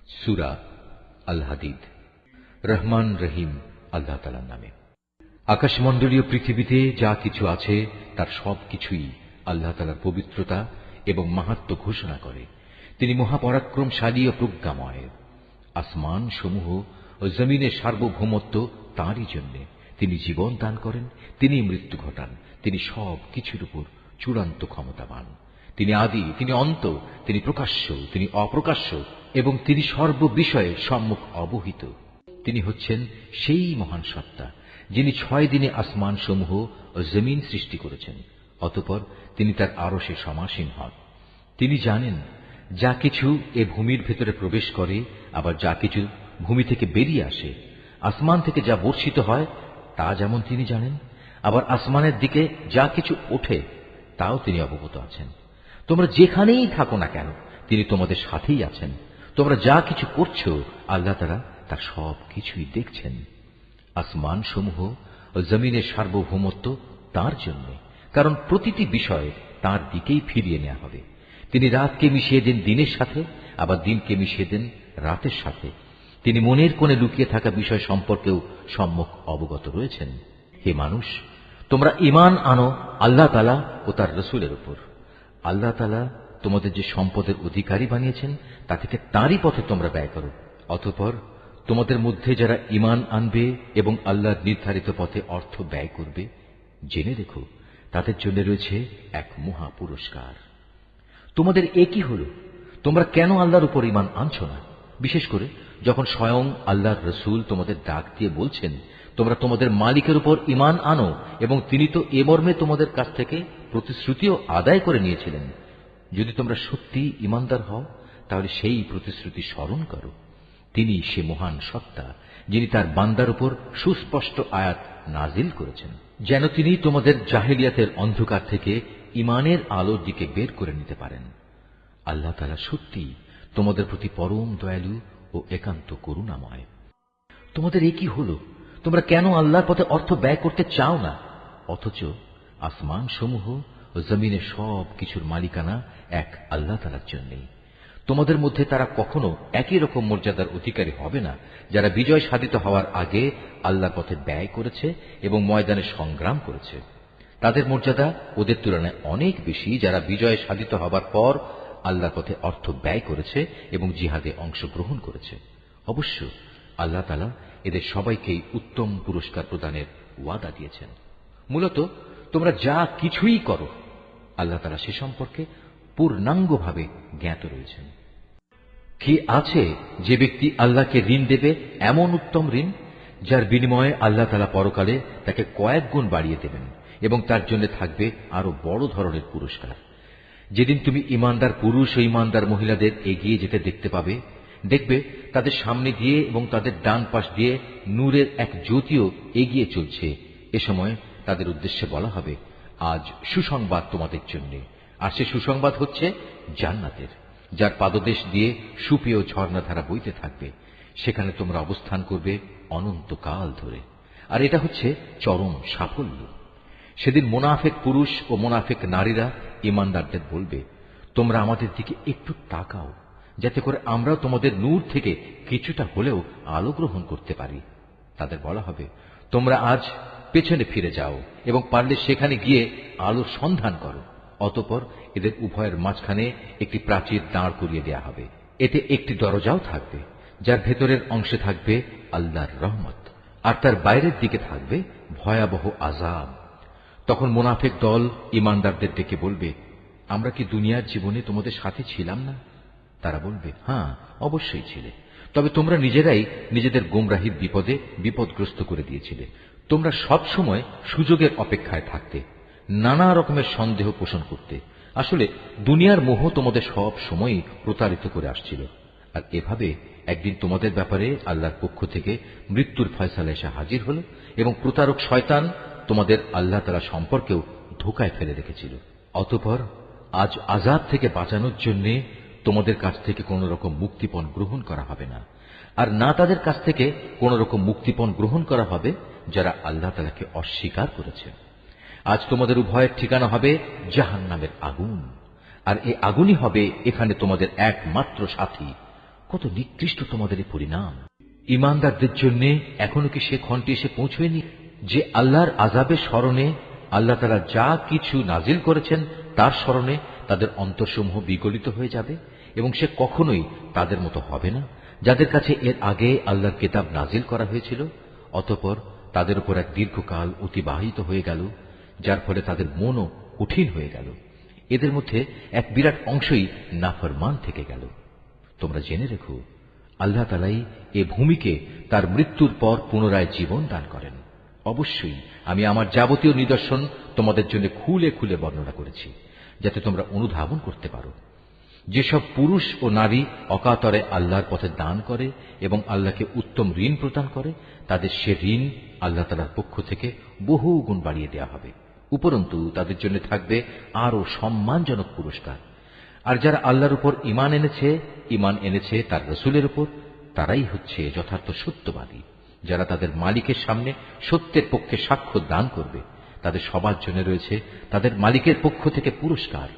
সূরা আল হাদিদ। রহমান রহিম আল্লাহ তাআলার নামে। আকাশমণ্ডলীয় পৃথিবীতে যা কিছু আছে তার সব কিছুই আল্লাহ তাআলার পবিত্রতা এবং মাহাত্ম্য ঘোষণা করে। তিনি মহাপরাক্রমশালী ও প্রজ্ঞাময়। আসমান সমূহ ও জমিনের সার্বভৌমত্ব তাঁরই জন্য। তিনি জীবন দান করেন, তিনি মৃত্যু ঘটান। তিনি সব কিছুর উপর চূড়ান্ত ক্ষমতাবান। তিনি আদি, তিনি অন্ত, তিনি প্রকাশ্য, তিনি অপ্রকাশ্য এবং তিনি সর্ববিষয়ে সম্মুখ অবহিত। তিনি হচ্ছেন সেই মহান সত্তা যিনি 6 দিনে আসমান সমূহ ও জমিন সৃষ্টি করেছেন। অতঃপর তিনি তার আরশে সমাসীন হন। তিনি জানেন যা কিছু এ ভূমির ভেতরে প্রবেশ করে, আবার যা কিছু ভূমি থেকে বেরিয়ে আসে। আসমান থেকে যা বর্ষিত হয় তা যেমন তিনি জানেন, আবার আসমানের দিকে যা কিছু ওঠে তাও তিনি অবগত আছেন। তোমরা যেখানেই থাকো না কেন তিনি তোমাদের সাথেই আছেন। তোমরা যা কিছু করছো আল্লাহ তাআলা তার সব কিছুই দেখছেন। আসমান সমূহ ও জমিনের সার্বভৌমত্ব তার জন্য, কারণ প্রতিটি বিষয় তার দিকেই ফিরিয়ে নেওয়া হবে। তিনি রাতকে মিশিয়ে দেন দিনের সাথে, আবার দিনকে মিশিয়ে দেন রাতের সাথে। তিনি মনের কোণে লুকিয়ে থাকা বিষয় সম্পর্কেও সম্যক অবগত রয়েছেন। হে মানুষ, তোমরা ঈমান আনো আল্লাহ তাআলা ও তার রাসূলের উপর। আল্লাহ তাআলা তোমাদের যে সম্পদের অধিকারী বানিয়েছেন তা থেকে তাঁরই পথে তোমরা ব্যয় করো। অতঃপর তোমাদের মধ্যে যারা ঈমান আনবে এবং আল্লাহর নির্ধারিত পথে অর্থ ব্যয় করবে, জেনে রেখো তাদের জন্য রয়েছে এক মহা পুরস্কার। তোমাদের একই হলো, তোমরা কেন আল্লাহর উপর ঈমান আনছো না? বিশেষ করে যখন স্বয়ং আল্লাহর রাসূল তোমাদের ডাক দিয়ে বলছেন তোমরা তোমাদের মালিকের উপর ঈমান আনো, এবং তিনি তো এ মর্মে তোমাদের কাছ থেকে প্রতিশ্রুতিও আদায় করে নিয়েছিলেন। যদি তোমরা সত্যি ঈমানদার হও তাহলে সেই প্রতিশ্রুতি স্মরণ করো। তিনি সে মহান সত্তা যিনি তার বান্দার উপর সুস্পষ্ট আয়াত নাজিল করেছেন, যেন তিনি তোমাদের জাহেলিয়াতের অন্ধকার থেকে ঈমানের আলোর দিকে বের করে নিতে পারেন। আল্লাহ তাআলা সত্যি তোমাদের প্রতি পরম দয়ালু ও একান্ত করুণাময়। তোমাদের একই হলো, তোমরা কেন আল্লাহর পথে অর্থ ব্যয় করতে চাও না? অথচ আসমান সমূহ ও জমিনের সব কিছুর মালিকানা এক আল্লাহ তাআলার জন্যই। তোমাদের মধ্যে তারা কখনো একই রকম মর্যাদার অধিকারী হবে না যারা বিজয় সাধিত হওয়ার আগে আল্লাহর পথে ব্যয় করেছে এবং ময়দানে সংগ্রাম করেছে। তাদের মর্যাদা ওদের তুলনায় অনেক বেশি যারা বিজয় সাধিত হবার পর আল্লাহর পথে অর্থ ব্যয় করেছে এবং জিহাদে অংশগ্রহণ করেছে। অবশ্য আল্লাহ তাআলা এদের সবাইকেই উত্তম পুরস্কার প্রদানের ওয়াদা দিয়েছেন। মূলত তোমরা যা কিছুই করো আল্লাহ তাআলা সে সম্পর্কে পূর্ণাঙ্গভাবে জ্ঞাত রয়েছেন। কি আছে যে ব্যক্তি আল্লাহকে ঋণ দেবে, এমন উত্তম ঋণ যার বিনিময়ে আল্লাহ তাআলা পরকালে তাকে কয়েক গুণ বাড়িয়ে দেবেন এবং তার জন্য থাকবে আরো বড় ধরনের পুরস্কার। যেদিন তুমি ঈমানদার পুরুষ ও ঈমানদার মহিলাদের এগিয়ে যেতে দেখতে পাবে, দেখবে তাদের সামনে দিয়ে এবং তাদের ডান পাশ দিয়ে নূরের এক জ্যোতিও এগিয়ে চলছে। এ সময় তাদের উদ্দেশ্যে বলা হবে, আজ সুসংবাদ তোমাদের জন্য। আর সে সুসংবাদ হচ্ছে জান্নাতের, যার পাদদেশ দিয়ে সুপেয় ঝর্ণাধারা বইতে থাকবে। সেখানে তোমরা অবস্থান করবে অনন্তকাল ধরে। আর এটা হচ্ছে চরম সাফল্য। সেদিন মুনাফিক পুরুষ ও মুনাফিক নারীরা ঈমানদারদের বলবে, তোমরা আমাদের দিকে একটু তাকাও, যাতে করে আমরাও তোমাদের নূর থেকে কিছুটা হলেও আলো গ্রহণ করতে পারি। তাদের বলা হবে, তোমরা আজ পেছনে ফিরে যাও এবং পারলে সেখানে গিয়ে আলোর সন্ধান করো। অতঃপর এদের উভয়ের মাঝখানে একটি প্রাচীর দাঁড় করিয়ে দেয়া হবে। এতে একটি দরজাও থাকবে, যার ভেতরের অংশে থাকবে আল্লাহর রহমত, আর তার বাইরের দিকে থাকবে ভয়াবহ আযাব। তখন মুনাফিক দল ঈমানদারদের ডেকে বলবে, আমরা কি দুনিয়ার জীবনে তোমাদের সাথে ছিলাম না? তারা বলবে, হ্যাঁ, অবশ্যই ছিলে। তবে তোমরা নিজেরাই নিজেদের গোমরাহির বিপদে বিপদগ্রস্ত করে দিয়েছিলে। তোমরা সব সময় সুযোগের অপেক্ষায় থাকতে, নানা রকমের সন্দেহ পোষণ করতে। আসলে দুনিয়ার মোহ তোমাদের সব সময়ই প্রতারিত করে আসছিল। আর এভাবে একদিন তোমাদের ব্যাপারে আল্লাহর পক্ষ থেকে মৃত্যুর ফয়সালা এসে হাজির হল এবং প্রতারক শয়তান তোমাদের আল্লাহ তাআলা সম্পর্কেও ধোঁকায় ফেলে রেখেছিল। অতঃপর আজ আযাব থেকে বাঁচানোর জন্য তোমাদের কাছ থেকে কোন রকম মুক্তিপণ গ্রহণ করা হবে না, আর না তাদের কাছ থেকে কোন রকম মুক্তিপণ গ্রহণ করা হবে যারা আল্লাহ তাআলাকে অস্বীকার করেছে। আজ তোমাদের উভয়ের ঠিকানা হবে জাহান্নামের আগুন, আর এই আগুনই হবে এখানে তোমাদের একমাত্র সাথী। কত নিকৃষ্ট তোমাদের এই পরিণাম। ঈমানদারদের জন্য এখনো কি সে ক্ষণটি এসে পৌঁছয়নি যে আল্লাহর আযাবের স্মরণে আল্লাহ তাআলা যা কিছু নাজিল করেছেন তার স্মরণে তাদের অন্তরসমূহ বিগলিত হয়ে যাবে এবং সে কখনোই তাদের মতো হবে না যাদের কাছে এর আগে আল্লাহর কিতাব নাজিল করা হয়েছিল। অতঃপর তাদের উপর এক দীর্ঘকাল অতিবাহিত হয়ে গেল, যার ফলে তাদের মনও কঠিন হয়ে গেল। এদের মধ্যে এক বিরাট অংশই নাফরমান থেকে গেল। তোমরা জেনে রেখো, আল্লাহ তাআলাই এ ভূমিকে তার মৃত্যুর পর পুনরায় জীবন দান করেন। অবশ্যই আমি আমার যাবতীয় নিদর্শন তোমাদের জন্য খুলে খুলে বর্ণনা করেছি, যাতে তোমরা অনুধাবন করতে পারো। যেসব পুরুষ ও নারী অকাতরে আল্লাহর পথে দান করে এবং আল্লাহকে উত্তম ঋণ প্রদান করে, তাদের সে ঋণ আল্লাহ তাআলার পক্ষ থেকে বহু গুণ বাড়িয়ে দেওয়া হবে। উপরন্তু তাদের জন্য থাকবে আরো সম্মানজনক পুরস্কার। আর যারা আল্লাহর উপর ঈমান এনেছে তার রাসূলের উপর, তারাই হচ্ছে যথার্থ সত্যবাদী, যারা তাদের মালিকের সামনে সত্যের পক্ষে সাক্ষ্য দান করবে। তাদের সবার জন্য রয়েছে তাদের মালিকের পক্ষ থেকে পুরস্কার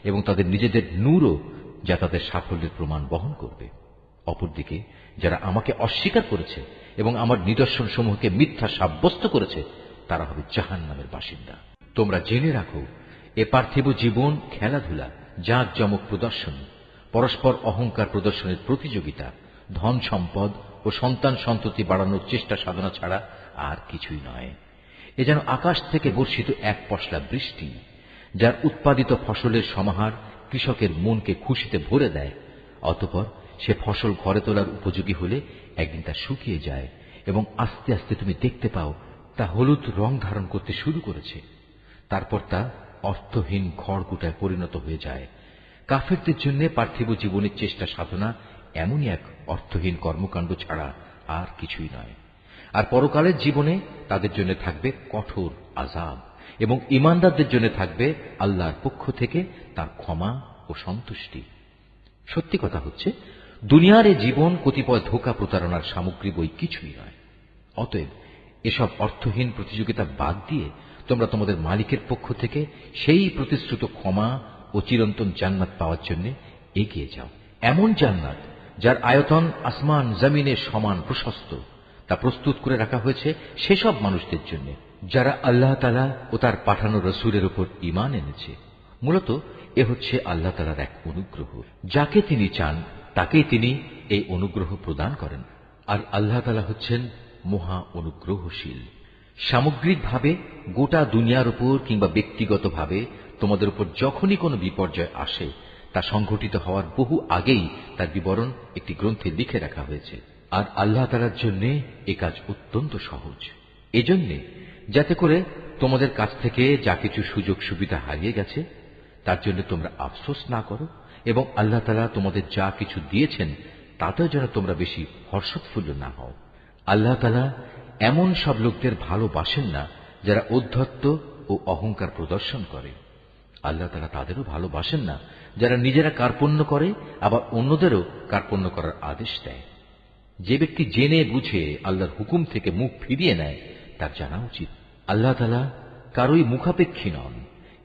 এবং তাদের নিজেদের নূরও, যা তাদের সাফল্যের প্রমাণ বহন করবে। অপরদিকে যারা আমাকে অস্বীকার করেছে এবং আমার নিদর্শন সমূহকে মিথ্যা সাব্যস্ত করেছে, তারা হবে জাহান্নামের বাসিন্দা। তোমরা জেনে রাখো, এ পার্থিব জীবন খেলাধুলা, জাঁকজমক প্রদর্শন, পরস্পর অহংকার প্রদর্শনের প্রতিযোগিতা, ধন সম্পদ ও সন্তান সন্ততি বাড়ানোর চেষ্টা সাধনা ছাড়া আর কিছুই নয়। এ যেন আকাশ থেকে বর্ষিত এক পশলা বৃষ্টি, যার উৎপাদিত ফসলের সমাহার কৃষকের মনকে খুশিতে ভরে দেয়। অতঃপর সে ফসল ঘরে তোলার উপযোগী হলে একদিন তা শুকিয়ে যায় এবং আস্তে আস্তে তুমি দেখতে পাও তা হলুদ রং ধারণ করতে শুরু করেছে। তারপর তা অর্থহীন খড়কুটায় পরিণত হয়ে যায়। কাফেরদের জন্য পার্থিব জীবনের চেষ্টা সাধনা এমনই এক অর্থহীন কর্মকাণ্ড ছাড়া আর কিছুই নয়। আর পরকালের জীবনে তাদের জন্য থাকবে কঠোর আযাব এবং ঈমানদারদের জন্য থাকবে আল্লাহর পক্ষ থেকে তার ক্ষমা ও সন্তুষ্টি। সত্যি কথা হচ্ছে, দুনিয়ার এই জীবন কতিপয় ধোঁকা প্রতারণার সামগ্রী বই কিছুই নয়। অতএব এসব অর্থহীন প্রতিযোগিতা বাদ দিয়ে তোমরা তোমাদের মালিকের পক্ষ থেকে সেই প্রতিশ্রুত ক্ষমা ও চিরন্তন জান্নাত পাওয়ার জন্য এগিয়ে যাও। এমন জান্নাত যার আয়তন আসমান জমিনের সমান প্রশস্ত, তা প্রস্তুত করে রাখা হয়েছে সেসব মানুষদের জন্য যারা আল্লাহ তাআলা ও তার পাঠানো রাসূলের উপর ঈমান এনেছে। মূলত এ হচ্ছে আল্লাহ তাআলার এক অনুগ্রহ। যাকে তিনি চান তাকেই তিনি এই অনুগ্রহ প্রদান করেন। আর আল্লাহ তাআলা হচ্ছেন মহা অনুগ্রহশীল। সামগ্রিকভাবে গোটা দুনিয়ার উপর কিংবা ব্যক্তিগতভাবে তোমাদের উপর যখনই কোনো বিপর্যয় আসে, তা সংঘটিত হওয়ার বহু আগেই তার বিবরণ একটি গ্রন্থে লিখে রাখা হয়েছে। আর আল্লাহ তাআলার জন্য এ কাজ অত্যন্ত সহজ। এজন্যে যাতে করে তোমাদের কাছ থেকে যা কিছু সুযোগ সুবিধা হারিয়ে গেছে তার জন্য তোমরা আফসোস না করো, এবং আল্লাহ তাআলা তোমাদের যা কিছু দিয়েছেন তাতেও যেন তোমরা বেশি হর্ষোৎফুল্ল না হও। আল্লাহ তাআলা এমন সব লোকদের ভালোবাসেন না যারা ঔদ্ধত্য ও অহংকার প্রদর্শন করে। আল্লাহ তাআলা তাদেরও ভালোবাসেন না যারা নিজেরা কার্পণ্য করে আবার অন্যদেরও কার্পণ্য করার আদেশ দেয়। যে ব্যক্তি জেনে বুঝে আল্লাহর হুকুম থেকে মুখ ফিরিয়ে নেয় তার জানা উচিত আল্লাহ তাআলা কারোই মুখাপেক্ষী নন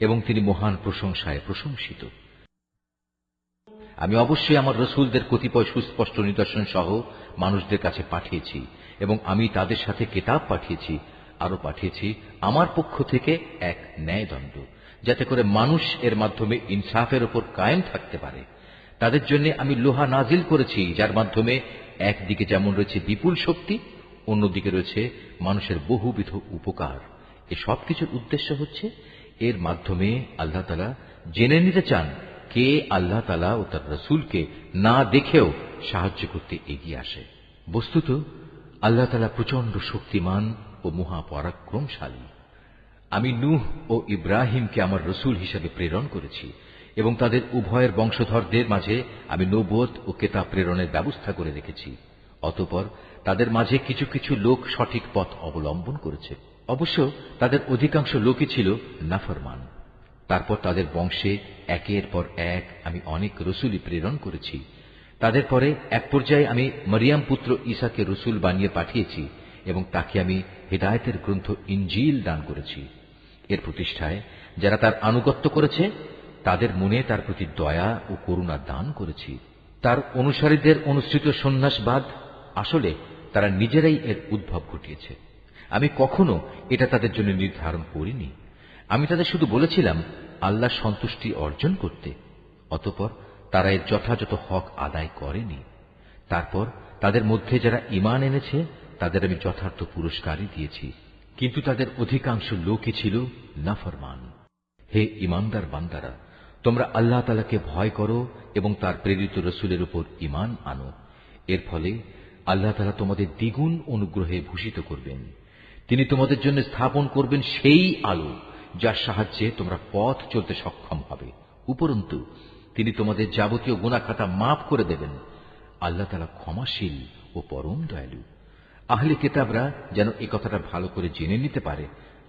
এবং তিনি মহান প্রশংসায় প্রশংসিত। আমি অবশ্যই আমার রাসূলদের কতিপয় সুস্পষ্ট নিদর্শন সহ মানুষদের কাছে পাঠিয়েছি এবং আমি তাদের সাথে কিতাব পাঠিয়েছি। আরো পাঠিয়েছি আমার পক্ষ থেকে এক ন্যায়দণ্ড, যাতে করে মানুষ এর মাধ্যমে ইনসাফের উপর কায়েম থাকতে পারে। তাদের জন্য আমি লোহা নাজিল করেছি, যার মাধ্যমে একদিকে যেমন রয়েছে বিপুল শক্তি, অন্যদিকে রয়েছে মানুষের বহুবিধ উপকার। এ সব কিছুর উদ্দেশ্য হচ্ছে এর মাধ্যমে আল্লাহ তাআলা জেনে নিতে চান কে আল্লাহ তাআলা ও তার রাসূলকে না দেখেও সাহায্য করতে এগিয়ে আসে। বস্তুত আল্লাহ তাআলা প্রচন্ড শক্তিমান ও মহাপরাক্রমশালী। আমি নূহ ও ইব্রাহিমকে আমার রাসূল হিসেবে প্রেরণ করেছি এবং তাদের উভয়ের বংশধরদের মাঝে আমি নবুয়ত ও কিতাব প্রেরণের ব্যবস্থা করে রেখেছি। অতঃপর তাদের মাঝে কিছু কিছু লোক সঠিক পথ অবলম্বন করেছে। অবশ্য তাদের অধিকাংশ লোকই ছিল নাফরমান। তারপর তাদের বংশে একের পর এক আমি অনেক রাসূলই প্রেরণ করেছি। তাদের পরে এক পর্যায়ে আমি মরিয়ম পুত্র ঈসাকে রাসূল বানিয়ে পাঠিয়েছি এবং তাকে আমি হিদায়াতের গ্রন্থ ইনজিল দান করেছি। এর প্রতিষ্ঠায় যারা তার আনুগত্য করেছে তাদের মনে তার প্রতি দয়া ও করুণা দান করেছি। তার অনুসারীদের অনুসৃত সন্ন্যাসবাদ আসলে তারা নিজেরাই এর উদ্ভব ঘটিয়েছে। আমি কখনো এটা তাদের জন্য নির্ধারণ করিনি। আমি তাদের শুধু বলেছিলাম আল্লাহর সন্তুষ্টি অর্জন করতে। অতঃপর তারা এর যথাযথ হক আদায় করেনি। তারপর তাদের মধ্যে যারা ঈমান এনেছে তাদের আমি যথার্থ পুরস্কারই দিয়েছি, কিন্তু তাদের অধিকাংশ লোকই ছিল নাফরমান। হে ঈমানদার বান্দারা, তোমরা আল্লাহ তাআলাকে ভয় করো এবং তার প্রেরিত রসুলের উপর ঈমান আনো। এর ফলে আল্লাহ তাআলা তোমাদের দ্বিগুণ অনুগ্রহে ভূষিত করবেন। তিনি তোমাদের জন্য স্থাপন করবেন সেই আলো যার সাহায্যে তোমরা পথ চলতে সক্ষম হবে। উপরন্তু তিনি তোমাদের যাবতীয় গুনাহ খাতা মাফ করে দেবেন। আল্লাহ তাআলা ক্ষমাশীল ও পরম দয়ালু। আহলে কিতাবরা যেন এই কথাটা ভালো করে জেনে নিতে পারে,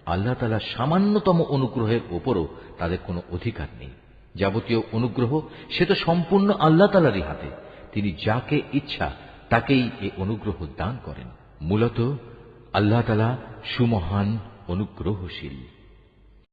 আল্লাহ তাআলা সামান্যতম অনুগ্রহের উপরও তাদের কোনো অধিকার নেই। যাবতীয় অনুগ্রহ সে তো সম্পূর্ণ আল্লাহ তাআলারই হাতে। তিনি যাকে ইচ্ছা তাকেই এই অনুগ্রহ দান করেন। মূলত আল্লাহ তাআলা সুমহান অনুগ্রহশীল।